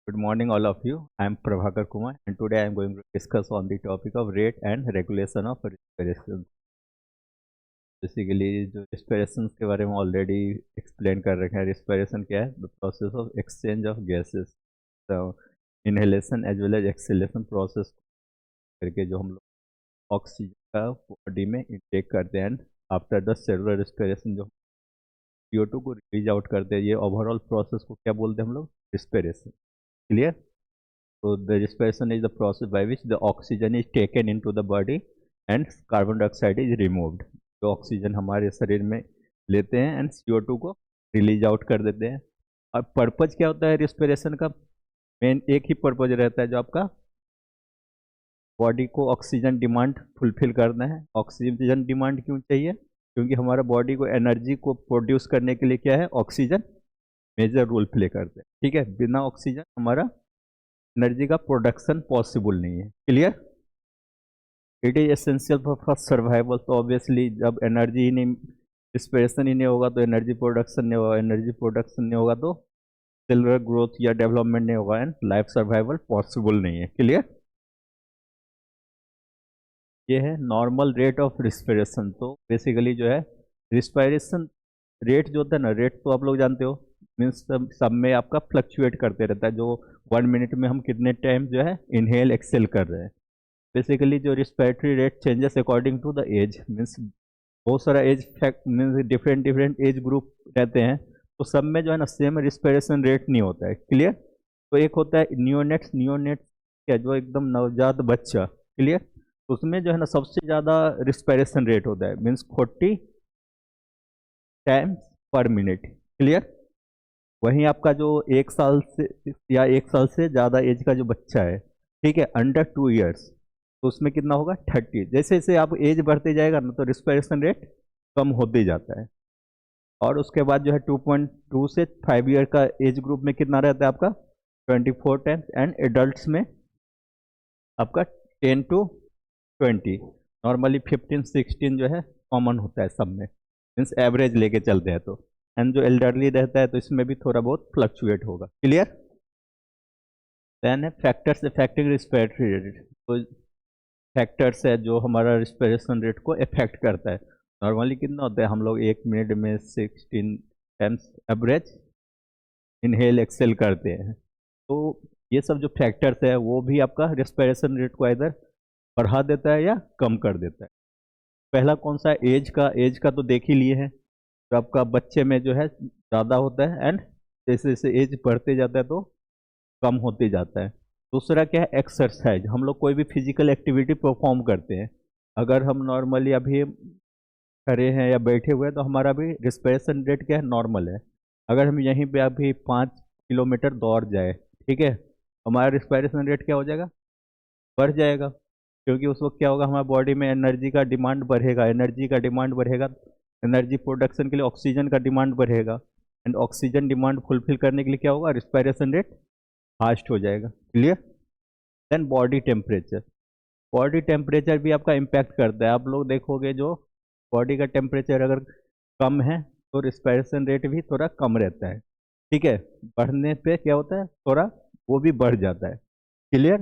Good morning, all of you. I am Prabhakar Kumar, and today I am going to discuss on the topic of rate and regulation of respiration. Basically जो respiration के बारे में already explain कर रखे हैं. respiration क्या है? The process of exchange of gases. तो inhalation as well as exhalation process करके जो हम लोग ऑक्सीजन का बॉडी में इनटेक करते हैं. आफ्टर द सेलुलर रेस्पिरेशन जो CO2 को रिलीज आउट करते हैं, ये ओवरऑल प्रोसेस को क्या बोलते हैं हम लोग? Respiration. Clear? So the respiration is the process by which the oxygen is taken into the body and carbon dioxide is removed. जो ऑक्सीजन हमारे शरीर में लेते हैं एंड CO2 को रिलीज आउट कर देते हैं. और पर्पज क्या होता है रिस्पिरेशन का? मेन एक ही पर्पज रहता है, जो आपका बॉडी को ऑक्सीजन डिमांड फुलफिल करना है. ऑक्सीजन डिमांड क्यों चाहिए? क्योंकि हमारा बॉडी को एनर्जी को प्रोड्यूस करने के लिए क्या है? ऑक्सीजन मेजर रोल प्ले करते हैं. ठीक है, बिना ऑक्सीजन हमारा एनर्जी का प्रोडक्शन पॉसिबल नहीं है. Clear? It is essential for survival. तो ऑब्वियसली जब एनर्जी ही नहीं, रिस्पिरेशन ही नहीं होगा तो एनर्जी प्रोडक्शन नहीं होगा. एनर्जी प्रोडक्शन नहीं होगा तो सेलुलर ग्रोथ या डेवलपमेंट नहीं होगा एंड लाइफ सर्वाइवल पॉसिबल नहीं है. क्लियर? ये है नॉर्मल रेट ऑफ रिस्पिरेशन. तो बेसिकली जो है रिस्पिरेशन रेट जो होता है ना, रेट तो आप लोग जानते हो, मीन्स सब में आपका फ्लक्चुएट करते रहता है. जो 1 मिनट में हम कितने टाइम जो है इनहेल एक्सेल कर रहे हैं. बेसिकली जो respiratory rate changes according to the age, means बहुत सारा age factor means different different age group रहते हैं. तो सब में जो है ना सेम रिस्पिरेशन रेट नहीं होता है. क्लियर? तो एक होता है नियोनेट्स क्या, जो एकदम नवजात बच्चा. क्लियर? उसमें जो है ना सबसे ज़्यादा रिस्पिरेशन रेट होता है, मीन्स 40 टाइम्स पर मिनट. क्लियर? वहीं आपका जो 1 साल से या 1 साल से ज़्यादा एज का जो बच्चा है, ठीक है, अंडर 2 ईयर्स, तो उसमें कितना होगा? 30. जैसे जैसे आप एज बढ़ते जाएगा ना तो रिस्पिरेशन रेट कम होते जाता है. और उसके बाद जो है 2.2 से 5 ईयर का एज ग्रुप में कितना रहता है आपका? 24 टाइम्स. एंड एडल्ट में आपका 10 to 20. नॉर्मली 15-16 जो है कॉमन होता है सब में, मीन्स एवरेज लेके चलते हैं. तो एंड जो एल्डरली रहता है तो इसमें भी थोड़ा बहुत फ्लक्चुएट होगा. क्लियर? देन है फैक्टर्स अफेक्टिंग रिस्पिरेटरी रेट. तो फैक्टर्स है जो हमारा रिस्पिरेशन रेट को अफेक्ट करता है. नॉर्मली कितना होता है? हम लोग 1 मिनट में 16 टाइम्स एवरेज इनहेल एक्सेल करते हैं. तो ये सब जो फैक्टर्स है वो भी आपका रिस्पिरेशन रेट को इधर बढ़ा देता है या कम कर देता है. पहला कौन सा? एज का तो देख ही लिए हैं. तो आपका बच्चे में जो है ज़्यादा होता है एंड जैसे जैसे एज बढ़ते जाता है तो कम होते जाता है. दूसरा क्या है? एक्सरसाइज. हम लोग कोई भी फिजिकल एक्टिविटी परफॉर्म करते हैं, अगर हम नॉर्मली अभी खड़े हैं या बैठे हुए हैं तो हमारा भी रिस्पिरेशन रेट क्या है? नॉर्मल है. अगर हम यहीं पे अभी 5 किलोमीटर दौड़ जाए, ठीक है, हमारा रिस्पिरेशन रेट क्या हो जाएगा? बढ़ जाएगा. क्योंकि उस वक्त क्या होगा? हमारे बॉडी में एनर्जी का डिमांड बढ़ेगा. एनर्जी का डिमांड बढ़ेगा, एनर्जी प्रोडक्शन के लिए ऑक्सीजन का डिमांड बढ़ेगा. एंड ऑक्सीजन डिमांड फुलफिल करने के लिए क्या होगा? रिस्पिरेशन रेट फास्ट हो जाएगा. क्लियर? देन बॉडी टेम्परेचर भी आपका इम्पैक्ट करता है. आप लोग देखोगे जो बॉडी का टेम्परेचर अगर कम है तो रिस्पिरेशन रेट भी थोड़ा कम रहता है. ठीक है, बढ़ने पे क्या होता है? थोड़ा वो भी बढ़ जाता है. क्लियर?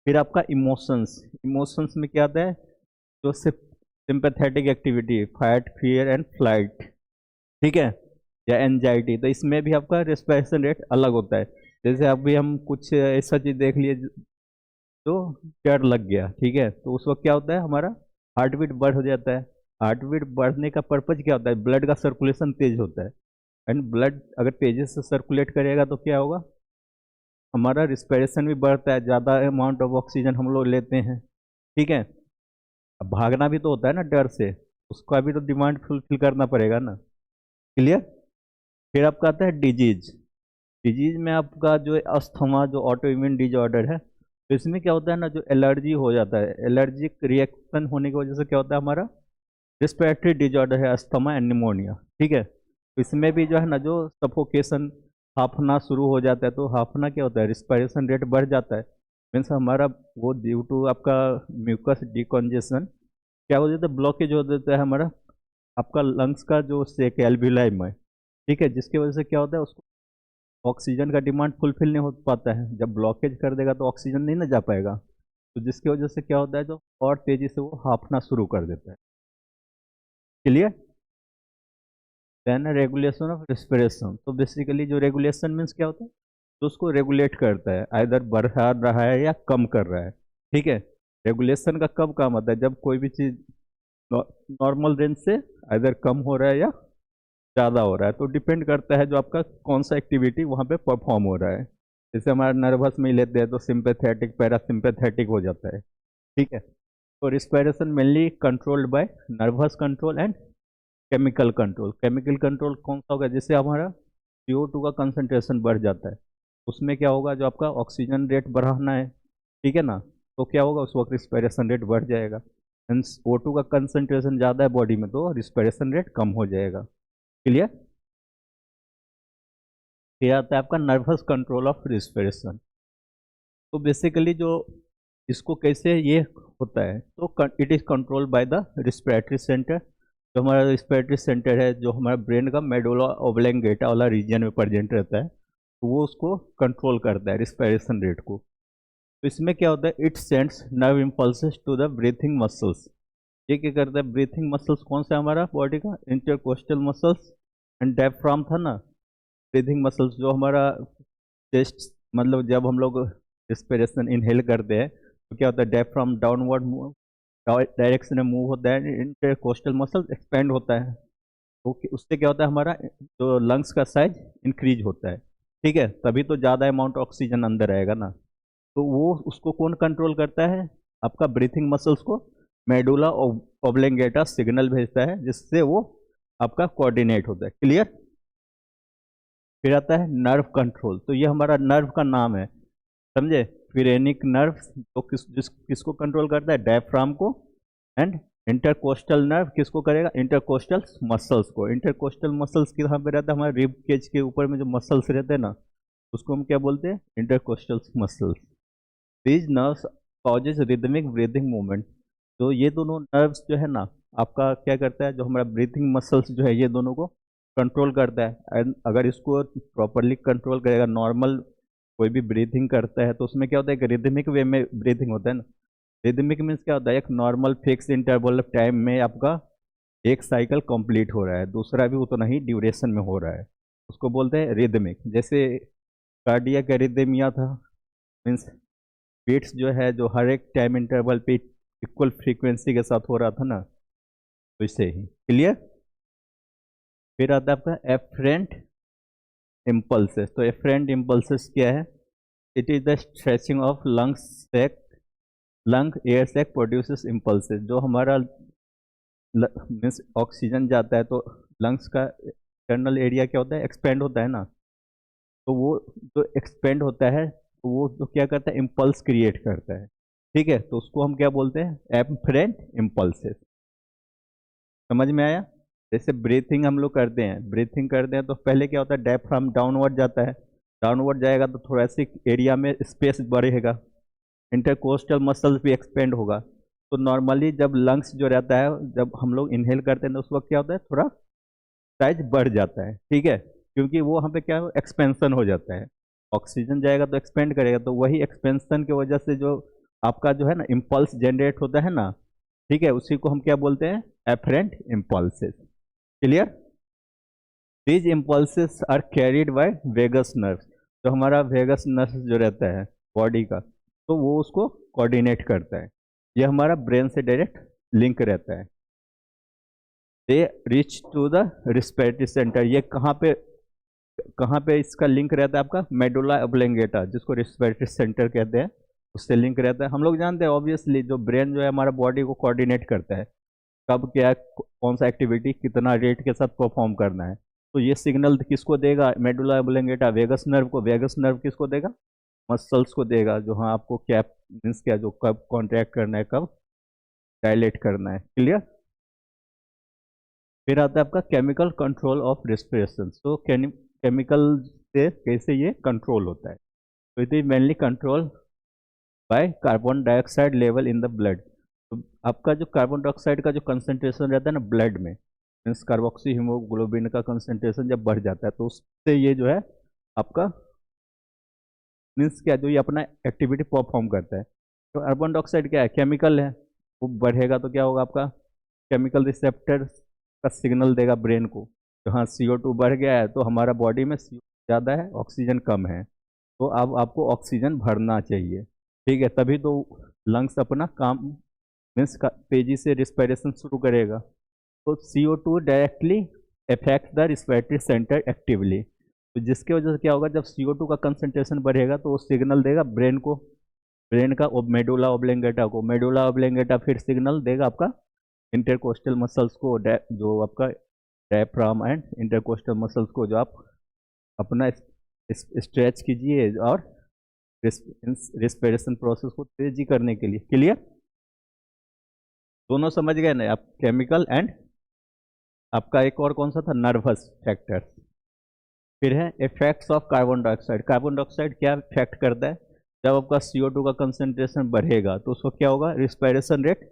फिर आपका इमोशंस में क्या आता है? जो sympathetic activity, fight, fear and flight, ठीक है, या एंजाइटी, तो इसमें भी आपका रेस्पिरेशन रेट अलग होता है. जैसे अभी हम कुछ ऐसा चीज देख लिए तो डर लग गया, ठीक है, तो उस वक्त क्या होता है? हमारा हार्ट बीट बढ़ जाता है. हार्ट बीट बढ़ने का पर्पज क्या होता है? ब्लड का सर्कुलेशन तेज होता है. एंड ब्लड अगर तेजी से सर्कुलेट करेगा तो क्या होगा? हमारा रिस्पिरेशन भी बढ़ता है, ज़्यादा अमाउंट ऑफ ऑक्सीजन हम लोग लेते हैं. ठीक है. अब भागना भी तो होता है ना डर से, उसका भी तो डिमांड फुलफिल करना पड़ेगा ना. क्लियर? फिर आपका आता है डिजीज में आपका जो अस्थमा, जो ऑटो इम्यून डिजऑर्डर है, तो इसमें क्या होता है ना, जो एलर्जी हो जाता है, एलर्जिक रिएक्शन होने की वजह से क्या होता है? हमारा रिस्पिरेटरी डिजऑर्डर है, अस्थमा एंड निमोनिया. ठीक है, तो इसमें भी जो है ना, जो सफोकेशन, हाफना शुरू हो जाता है. तो हाफना क्या होता है? रिस्पिरेशन रेट बढ़ जाता है. मीन्स हमारा वो ड्यू टू आपका म्यूकस डिकॉन्जेशन क्या हो जाता है? ब्लॉकेज हो जाता है हमारा आपका लंग्स का जो सेक एल्विलाई में. ठीक है, जिसकी वजह से क्या होता है? उसको ऑक्सीजन का डिमांड फुलफिल नहीं हो पाता है, जब ब्लॉकेज कर देगा तो ऑक्सीजन नहीं ना जा पाएगा, तो जिसकी वजह से क्या होता है, जो और तेजी से वो हांफना शुरू कर देता है। Clear. Then regulation of respiration, तो बेसिकली जो रेगुलेशन मीन्स क्या होता है, तो उसको रेगुलेट करता है, आइदर बढ़ा रहा है या कम कर रहा है। ठीक है। रेगुलेशन का कब काम आता है, जब कोई भी चीज़ नॉर्मल रेंज से आइदर कम हो रहा है या ज़्यादा हो रहा है, तो डिपेंड करता है जो आपका कौन सा एक्टिविटी वहाँ पे परफॉर्म हो रहा है। जैसे हमारा नर्वस में ही लेते हैं तो सिंपैथेटिक पैरासिम्पैथेटिक हो जाता है। ठीक है। तो respiration mainly controlled by nervous control and chemical control. Chemical control कौन सा होगा, जैसे हमारा CO2 का कंसंट्रेशन बढ़ जाता है, उसमें क्या होगा, जो आपका ऑक्सीजन रेट बढ़ाना है, ठीक है ना, तो क्या होगा उस वक्त रिस्पायरेशन रेट बढ़ जाएगा। मीन्स O2 का कंसंट्रेशन ज़्यादा है बॉडी में तो रिस्पायरेशन रेट कम हो जाएगा। क्लियर। फिर आता है आपका नर्वस कंट्रोल ऑफ रिस्पिरेशन। तो बेसिकली जो इसको कैसे ये होता है, तो it is control by the respiratory centre. जो हमारा रिस्पिरेटरी सेंटर है, जो हमारा ब्रेन का मेडुला ओब्लंगेटा वाला रीजन में प्रेजेंट रहता है, तो वो उसको कंट्रोल करता है रिस्पिरेशन रेट को। तो इसमें क्या होता है, it sends nerve impulses to the breathing muscles. ये क्या करता है, ब्रीथिंग मसल्स कौन सा हमारा बॉडी का, इंटरकोस्टल मसल्स एंड डायफ्राम था ना। ब्रीथिंग मसल्स जो हमारा चेस्ट, मतलब जब हम लोग रिस्पिरेशन इनहेल करते हैं तो क्या होता है, डायफ्राम डाउनवर्ड मूव डायरेक्शन में मूव होता है, इंटरकोस्टल मसल एक्सपेंड होता है, तो उससे क्या होता है, हमारा जो लंग्स का साइज इंक्रीज होता है। ठीक है, तभी तो ज़्यादा अमाउंट ऑक्सीजन अंदर आएगा ना। तो वो उसको कौन कंट्रोल करता है, आपका ब्रीथिंग मसल्स को मेडुला ओब्लंगेटा सिग्नल भेजता है, जिससे वो आपका कोऑर्डिनेट होता है। क्लियर। फिर आता है नर्व कंट्रोल, तो ये हमारा नर्व का नाम है, समझे। फिरेनिक नर्व तो किसको कंट्रोल करता है, डायफ्राम को। एंड इंटरकोस्टल नर्व किसको करेगा, इंटरकोस्टल मसल्स को। इंटरकोस्टल मसल्स कहाँ पे रहता है, हमारे रिब केज के ऊपर में जो मसल्स रहते हैं ना, उसको हम क्या बोलते हैं, intercostal muscles. These nerves causes rhythmic breathing movement. तो ये दोनों नर्व्स जो है ना, आपका क्या करता है, जो हमारा ब्रीथिंग मसल्स जो है ये दोनों को कंट्रोल करता है। एंड अगर इसको प्रॉपरली कंट्रोल करेगा, नॉर्मल कोई भी ब्रीथिंग करता है तो उसमें क्या होता है, कि रिदमिक वे में ब्रीथिंग होता है ना। रिदमिक मीन्स क्या होता है, एक normal fix interval of time में आपका एक साइकिल कंप्लीट हो रहा है, दूसरा भी उतना ही ड्यूरेशन में हो रहा है, उसको बोलते हैं रिदमिक। जैसे कार्डियक एरिथमिया था, मीन्स बीट्स जो है जो हर एक टाइम इंटरवल पे इक्वल फ्रीक्वेंसी के साथ हो रहा था ना, तो इससे ही। क्लियर। फिर आता है आपका एफरेंट इम्पल्सेस। तो एफरेंट इम्पल्सेस क्या है, it is the stretching of lungs sac, lung air sac produces impulses. जो हमारा मीन्स ऑक्सीजन जाता है तो लंग्स का इंटरनल एरिया क्या होता है, एक्सपेंड होता है ना। तो वो जो एक्सपेंड होता है, तो वो जो क्या करता है, इम्पल्स क्रिएट करता है। ठीक है, तो उसको हम क्या बोलते हैं, एफरेंट इम्पल्सेस। समझ में आया। जैसे ब्रीथिंग हम लोग करते हैं, ब्रीथिंग करते हैं तो पहले क्या होता है, डायफ्राम डाउनवर्ड जाता है, डाउनवर्ड जाएगा तो थोड़ा सी एरिया में स्पेस बढ़ेगा, इंटरकोस्टल मसल्स भी एक्सपेंड होगा। तो नॉर्मली जब लंग्स जो रहता है, जब हम लोग इनहेल करते हैं तो उस वक्त क्या होता है, थोड़ा साइज बढ़ जाता है। ठीक है, क्योंकि वो वहाँ पे क्या एक्सपेंशन हो जाता है, ऑक्सीजन जाएगा तो एक्सपेंड करेगा, तो वही एक्सपेंशन की वजह से जो आपका जो है ना इम्पल्स जनरेट होता है ना, ठीक है, उसी को हम क्या बोलते हैं, afferent impulses. Clear. These impulses are carried by vagus nerve. तो हमारा वेगस नर्व जो रहता है बॉडी का, तो वो उसको कोऑर्डिनेट करता है, ये हमारा ब्रेन से डायरेक्ट लिंक रहता है। They reach to the respiratory centre, ये कहाँ पे इसका लिंक रहता है, आपका मेडुला ओब्लंगेटा, जिसको रिस्पिरेटरी सेंटर कहते हैं, उससे लिंक रहता है। हम लोग जानते हैं ऑब्वियसली, जो ब्रेन जो है हमारा बॉडी को कोऑर्डिनेट करता है, कब क्या कौन सा एक्टिविटी कितना रेट के साथ परफॉर्म करना है, तो ये सिग्नल किसको देगा, मेडुला ओब्लंगेटा वेगस नर्व को। वेगस नर्व किसको देगा, मसल्स को देगा, जो हाँ आपको क्या मीन्स क्या, जो कब कॉन्ट्रैक्ट करना है, कब डायलेट करना है। क्लियर। फिर आता है आपका केमिकल कंट्रोल ऑफ रेस्पिरेशन। तो केमिकल से कैसे ये कंट्रोल होता है, तो it is mainly control by carbon dioxide level in the blood. तो आपका जो कार्बन डाइऑक्साइड का जो कंसंट्रेशन रहता है ना ब्लड में, मीन्स कार्बोक्सी हीमोग्लोबिन का कंसंट्रेशन जब बढ़ जाता है, तो उससे ये जो है आपका मीन्स क्या, जो ये अपना एक्टिविटी परफॉर्म करता है। तो कार्बन डाइऑक्साइड क्या है, केमिकल है, वो बढ़ेगा तो क्या होगा, आपका केमिकल रिसेप्टर का सिग्नल देगा ब्रेन को, तो हाँ CO2 बढ़ गया है, तो हमारा बॉडी में CO2 ज़्यादा है, ऑक्सीजन कम है, तो अब आपको ऑक्सीजन भरना चाहिए। ठीक है, तभी तो लंग्स अपना काम मीन्स तेजी से रिस्पायरेशन शुरू करेगा। तो CO2 directly affect the respiratory centre actively, तो जिसकी वजह से क्या होगा, जब CO2 का कंसंट्रेशन बढ़ेगा तो वो सिग्नल देगा ब्रेन को, ब्रेन का मेडुला ऑब्लेंगेटा को, मेडुला ऑब्लेंगेटा फिर सिग्नल देगा आपका इंटरकोस्टल मसल्स को, जो आपका डायफ्राम एंड इंटरकोस्टल मसल्स को, जो आप अपना स्ट्रेच कीजिए और रिस्पिरेशन प्रोसेस को तेजी करने के लिए। क्लियर, दोनों समझ गए ना आप, केमिकल एंड आपका एक और कौन सा था, नर्वस फैक्टर। फिर है effects of carbon dioxide. Carbon dioxide क्या इफेक्ट करता है, जब आपका CO2 का कंसंट्रेशन बढ़ेगा तो उसको क्या होगा, रिस्पायरेशन रेट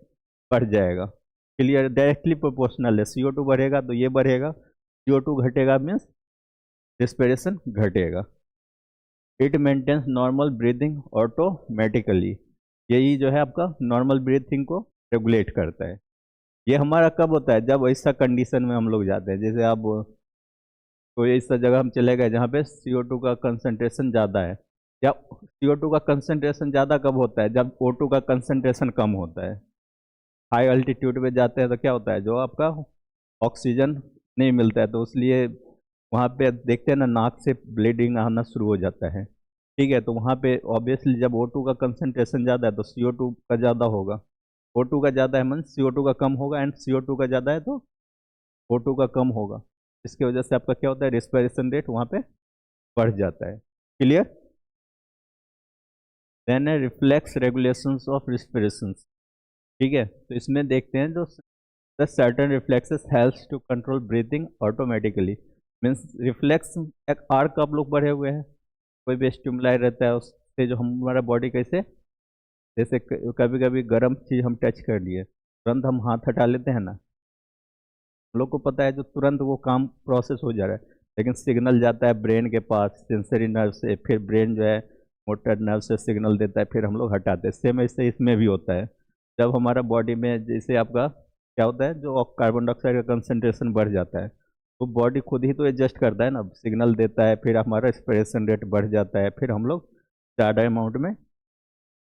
बढ़ जाएगा। क्लियर, डायरेक्टली प्रोपोर्शनल है, CO2 बढ़ेगा तो ये बढ़ेगा, CO2 घटेगा मीन्स रिस्पिरेशन घटेगा। It maintains normal breathing automatically, यही जो है आपका नॉर्मल ब्रीथिंग को रेगुलेट करता है। ये हमारा कब होता है, जब ऐसा कंडीशन में हम लोग जाते हैं, जैसे आप कोई ऐसा जगह हम चले गए जहाँ पे CO2 का कंसंट्रेशन ज़्यादा है, या CO2 का कंसंट्रेशन ज़्यादा कब होता है, जब O2 का कंसंट्रेशन कम होता है। हाई अल्टीट्यूड पे जाते हैं तो क्या होता है, जो आपका ऑक्सीजन नहीं मिलता है, तो इसलिए वहाँ पे देखते हैं ना, नाक से ब्लीडिंग आना शुरू हो जाता है। ठीक है, तो वहाँ पे ऑब्वियसली जब O2 का कंसंट्रेशन ज़्यादा है तो CO2 का ज़्यादा होगा, O2 का ज़्यादा है मन CO2 का कम होगा, एंड CO2 का ज़्यादा है तो O2 का कम होगा। इसकी वजह से आपका क्या होता है, रिस्पिरेशन रेट वहाँ पे बढ़ जाता है। क्लियर, देन है रिफ्लेक्स रेगुलेशंस ऑफ रिस्पिरेशन। ठीक है, तो इसमें देखते हैं जो the certain reflexes helps to control breathing automatically, means reflex एक आर्क आप लोग बढ़े हुए हैं, कोई भी स्टिमुलाई रहता है उससे जो हमारा बॉडी कैसे, जैसे कभी कभी गर्म चीज़ हम टच कर लिए तुरंत हम हाथ हटा लेते हैं ना, हम लोग को पता है जो तुरंत वो काम प्रोसेस हो जा रहा है, लेकिन सिग्नल जाता है ब्रेन के पास सेंसरी नर्व से, फिर ब्रेन जो है मोटर नर्व से सिग्नल देता है, फिर हम लोग हटाते हैं। सेम ऐसे इसमें भी होता है, जब हमारा बॉडी में जैसे आपका क्या होता है, जो कार्बन डाइऑक्साइड का कंसनट्रेशन बढ़ जाता है, तो बॉडी खुद ही तो एडजस्ट करता है ना, सिग्नल देता है, फिर हमारा रेस्पिरेशन रेट बढ़ जाता है, फिर हम लोग ज़्यादा अमाउंट में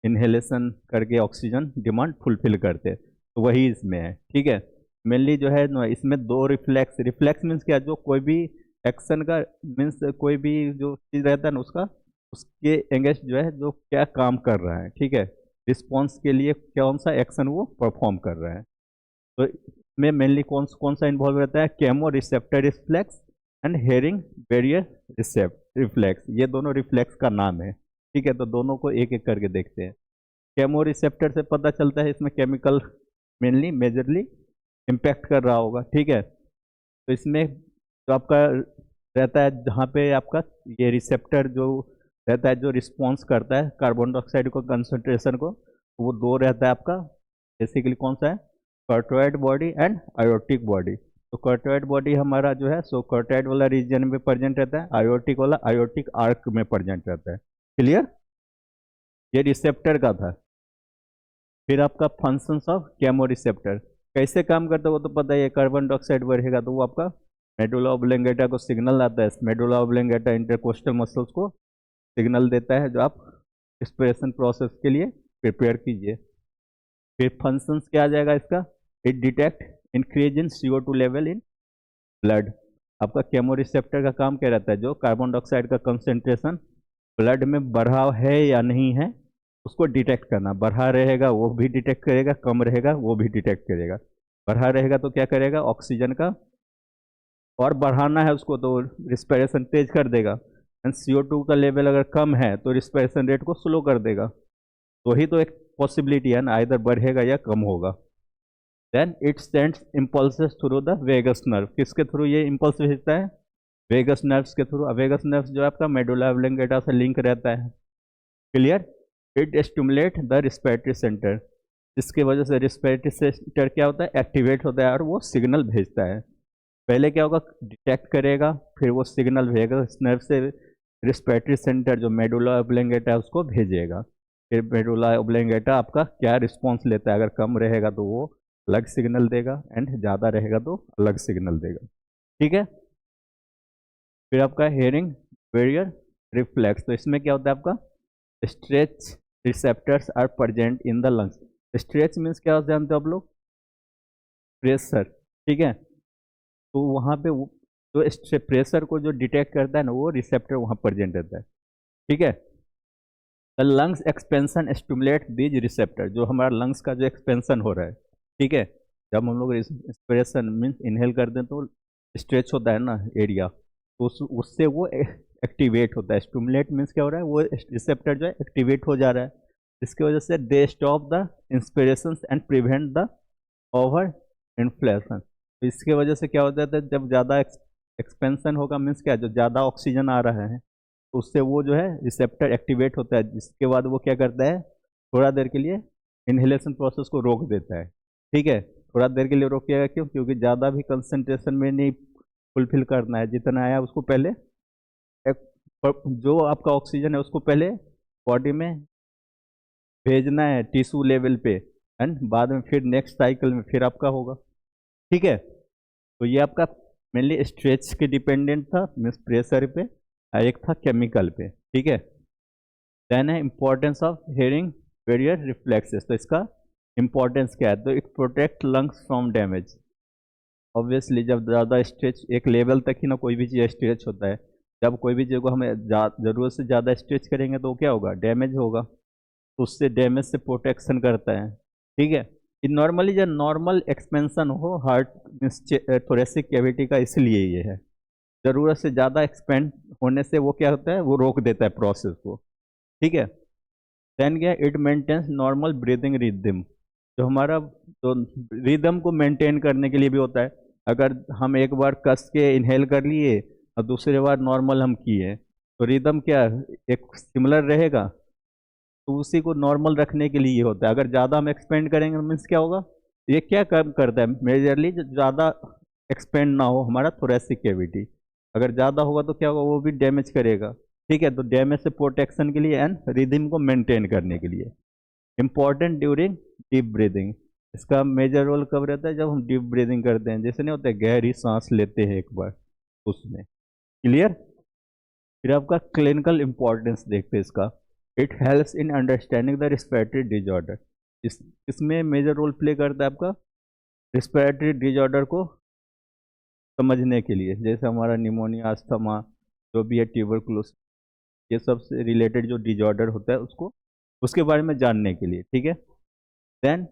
इन्हेलेशन करके ऑक्सीजन डिमांड फुलफिल करते हैं। तो वही इसमें है। ठीक है, मेनली जो है ना इसमें दो रिफ्लेक्स, रिफ्लेक्स मीन्स क्या, जो कोई भी एक्शन का मीन्स कोई भी जो चीज़ रहता है ना उसका, उसके एंगेस्ट जो है जो क्या काम कर रहा है, ठीक है, रिस्पॉन्स के लिए कौन सा एक्शन वो परफॉर्म कर रहा है। तो इसमें मेनली कौन कौन सा इन्वॉल्व रहता है, chemo receptor reflex and Hering Breuer receptor reflex, ये दोनों रिफ्लेक्स का नाम है। ठीक है, तो दोनों को एक एक करके देखते हैं। केमो रिसेप्टर से पता चलता है इसमें केमिकल मेनली मेजरली इम्पैक्ट कर रहा होगा। ठीक है, तो इसमें जो आपका रहता है, जहाँ पे आपका ये रिसेप्टर जो रहता है, जो रिस्पॉन्स करता है कार्बन डाइऑक्साइड को कंसंट्रेशन को, वो दो रहता है आपका, बेसिकली कौन सा है, कार्टोइड बॉडी एंड आयोटिक बॉडी। तो कार्टोइड बॉडी हमारा जो है सो कार्टोइड वाला रीजन में प्रेजेंट रहता है, आयोटिक वाला आयोटिक आर्क में प्रेजेंट रहता है। क्लियर, ये रिसेप्टर का था। फिर आपका फंक्शंस ऑफ केमो रिसेप्टर कैसे काम करता है वो तो पता ही है, कार्बन डाइऑक्साइड बढ़ेगा तो वो आपका मेडुला ऑब्लेंगेटा को सिग्नल आता है, मेडुला ऑब्लेंगेटा इंटरकोस्टल मसल्स को सिग्नल देता है, जो आप रिस्पिरेशन प्रोसेस के लिए प्रिपेयर कीजिए। फिर फंक्शंस क्या आ जाएगा इसका, it detect increase in CO2 level in blood. आपका केमो रिसेप्टर का काम क्या रहता है, जो कार्बन डाइऑक्साइड का कंसेंट्रेशन ब्लड में बढ़ा है या नहीं है उसको डिटेक्ट करना, बढ़ा रहेगा वो भी डिटेक्ट करेगा, कम रहेगा वो भी डिटेक्ट करेगा। बढ़ा रहेगा तो क्या करेगा, ऑक्सीजन का और बढ़ाना है उसको तो रिस्पिरेशन तेज कर देगा, एंड CO2 का लेवल अगर कम है तो रिस्पिरेशन रेट को स्लो कर देगा। तो ही तो एक पॉसिबिलिटी है ना, इधर बढ़ेगा या कम होगा। Then it sends impulses through the vagus nerve, किसके थ्रू ये इम्पल्स भेजता है, वेगस नर्व्स के थ्रू। वेगस नर्व्स जो है आपका मेडुला ऑब्लेंगेटा से लिंक रहता है। Clear, it stimulate the respiratory centre, जिसकी वजह से रिस्पिरेटरी सेंटर क्या होता है, एक्टिवेट होता है और वो सिग्नल भेजता है। पहले क्या होगा, डिटेक्ट करेगा, फिर वो सिग्नल वेगस नर्व से रिस्पिरेटरी सेंटर जो मेडुला ऑब्लिंगेटा है उसको भेजेगा। फिर मेडुला ऑब्लिंगेटा आपका क्या रिस्पॉन्स लेता है, अगर कम रहेगा तो वो अलग सिग्नल देगा एंड ज़्यादा रहेगा तो अलग सिग्नल देगा। ठीक है। फिर आपका हेयरिंग बैरियर रिफ्लेक्स, तो इसमें क्या होता है आपका stretch receptors are present in the lungs. Stretch means क्या होता है जानते हो आप लोग, प्रेशर। ठीक है, तो वहाँ पे जो प्रेशर को जो डिटेक्ट करता है ना वो रिसेप्टर वहाँ प्रेजेंट रहता है। ठीक है, the lungs expansion stimulate these receptor, जो हमारा लंग्स का जो एक्सपेंशन हो रहा है। ठीक है, जब हम लोग इंस्पिरेशन मीन्स इनहेल करते हैं तो स्ट्रेच होता है ना एरिया, तो उससे वो एक्टिवेट होता है। स्टिमुलेट मीन्स क्या हो रहा है, वो रिसेप्टर जो है एक्टिवेट हो जा रहा है। इसकी वजह से they stop the inspiration and prevent the over inflation. तो इसके वजह से क्या होता है, जब ज़्यादा एक्सपेंशन होगा मीन्स क्या, जो ज़्यादा ऑक्सीजन आ रहा है तो उससे वो जो है रिसेप्टर एक्टिवेट होता है, जिसके बाद वो क्या करता है, थोड़ा देर के लिए इनहेलेशन प्रोसेस को रोक देता है। ठीक है, थोड़ा देर के लिए रोकेगा क्यों, क्योंकि ज़्यादा भी कंसंट्रेशन में नहीं फुलफिल करना है, जितना आया उसको पहले जो आपका ऑक्सीजन है उसको पहले बॉडी में भेजना है टिश्यू लेवल पे, एंड बाद में फिर नेक्स्ट साइकिल में फिर आपका होगा। ठीक है, तो ये आपका मेनली स्ट्रेच के डिपेंडेंट था मीन्स प्रेशर पे, और एक था केमिकल पे। ठीक है, देन है importance of hearing barrier reflexes, तो इसका इम्पोर्टेंस क्या है, तो it protect lungs from damage. Obviously जब ज़्यादा स्ट्रेच एक लेवल तक ही ना कोई भी चीज़ स्ट्रेच होता है, जब कोई भी चीज़ को हमें ज़रूरत से ज़्यादा स्ट्रेच करेंगे तो क्या होगा, डैमेज होगा, तो उससे डैमेज से प्रोटेक्शन करता है। ठीक है, नॉर्मली जब नॉर्मल एक्सपेंशन हो हार्ट थोरेसिक कैविटी का, इसलिए ये है, ज़रूरत से ज़्यादा एक्सपेंड होने से वो क्या होता है, वो रोक देता है प्रोसेस को। ठीक है, देन क्या, it maintains normal breathing rhythm, जो हमारा तो रिदम को मेंटेन करने के लिए भी होता है। अगर हम एक बार कस के इनहेल कर लिए और दूसरे बार नॉर्मल हम किए तो रिदम क्या एक सिमिलर रहेगा, तो उसी को नॉर्मल रखने के लिए ये होता है। अगर ज़्यादा हम एक्सपेंड करेंगे मीन्स क्या होगा, ये क्या काम करता है मेजरली, ज़्यादा एक्सपेंड ना हो हमारा थोरेसिक कैविटी, अगर ज़्यादा होगा तो क्या होगा, वो भी डैमेज करेगा। ठीक है, तो डैमेज से प्रोटेक्शन के लिए एंड रिदम को मेंटेन करने के लिए इम्पॉर्टेंट ड्यूरिंग डीप ब्रीदिंग। इसका मेजर रोल कब रहता है, जब हम डीप ब्रीदिंग करते हैं, जैसे नहीं होता है गहरी सांस लेते हैं एक बार उसमें। क्लियर। फिर आपका क्लिनिकल इंपॉर्टेंस देखते हैं इसका, it helps in understanding the respiratory disorder. इसमें मेजर रोल प्ले करता है आपका रिस्पिरेटरी डिजॉर्डर को समझने के लिए, जैसे हमारा निमोनिया, अस्थमा, जो भी है ट्यूबरकुलोसिस, ये सब से रिलेटेड जो डिजॉर्डर होता है उसको, उसके बारे में जानने के लिए। ठीक है, देन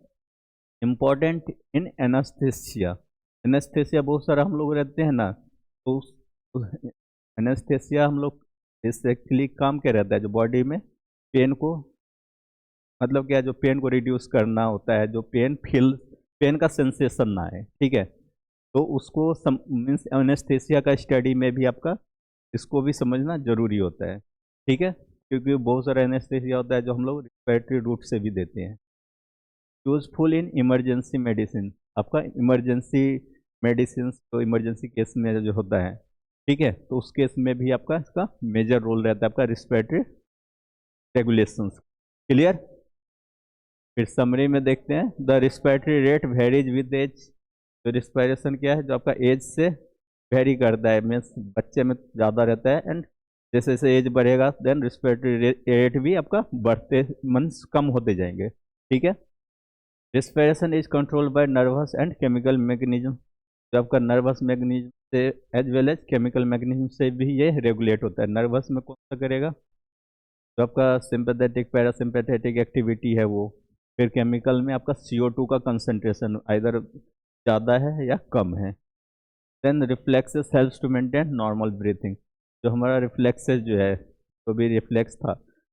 इम्पॉर्टेंट इन एनास्थेसिया। एनास्थेसिया बहुत सारा हम लोग रहते हैं ना, तो एनास्थेसिया हम लोग बेसिकली काम क्या रहता है, जो बॉडी में पेन को, मतलब क्या, जो पेन को रिड्यूस करना होता है, जो पेन का सेंसेशन ना है। ठीक है, तो उसको मीन्स एनेस्थेसिया का स्टडी में भी आपका इसको भी समझना जरूरी होता है। ठीक है, क्योंकि बहुत सारा एनेस्थेसिया होता है जो हम लोग रिस्पिरेटरी रूट से भी देते हैं। यूजफुल इन इमरजेंसी मेडिसिन, आपका इमरजेंसी मेडिसिन तो इमरजेंसी केस में जो होता है, ठीक है, तो उस केस में भी आपका इसका मेजर रोल रहता है आपका रिस्पिरेटरी रेगुलेशंस। क्लियर। फिर समरी में देखते हैं, the respiratory rate varies with age. तो रिस्पिरेशन क्या है, जो आपका एज से वेरी करता है, मीन्स बच्चे में ज़्यादा रहता है, एंड जैसे जैसे एज बढ़ेगा देन रिस्पिरेटरी रेट भी आपका बढ़ते मीन्स कम होते जाएंगे। ठीक है, respiration is control by nervous and chemical mechanism, जो आपका नर्वस मैकेनिज्म से as well as chemical mechanism से भी ये रेगुलेट होता है। नर्वस में कौन सा करेगा, जो आपका सिंपैथेटिक पैरासिम्पैथेटिक एक्टिविटी है वो। फिर केमिकल में आपका CO2 का कंसंट्रेशन आइदर ज़्यादा है या कम है। Then reflexes helps to maintain normal breathing, जो हमारा रिफ्लेक्सेस जो है, तो भी रिफ्लेक्स था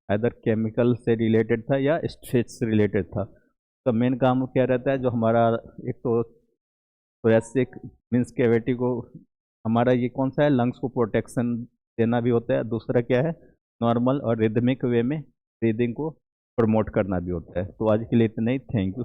आइदर केमिकल से रिलेटेड था या स्ट्रेच से रिलेटेड था। तो मेन काम क्या रहता है, जो हमारा एक तो थोरेसिक मीन्स कैविटी को, हमारा ये कौन सा है, लंग्स को प्रोटेक्शन देना भी होता है, दूसरा क्या है, नॉर्मल और रिदमिक वे में ब्रीदिंग को प्रमोट करना भी होता है। तो आज के लिए इतना ही, थैंक यू।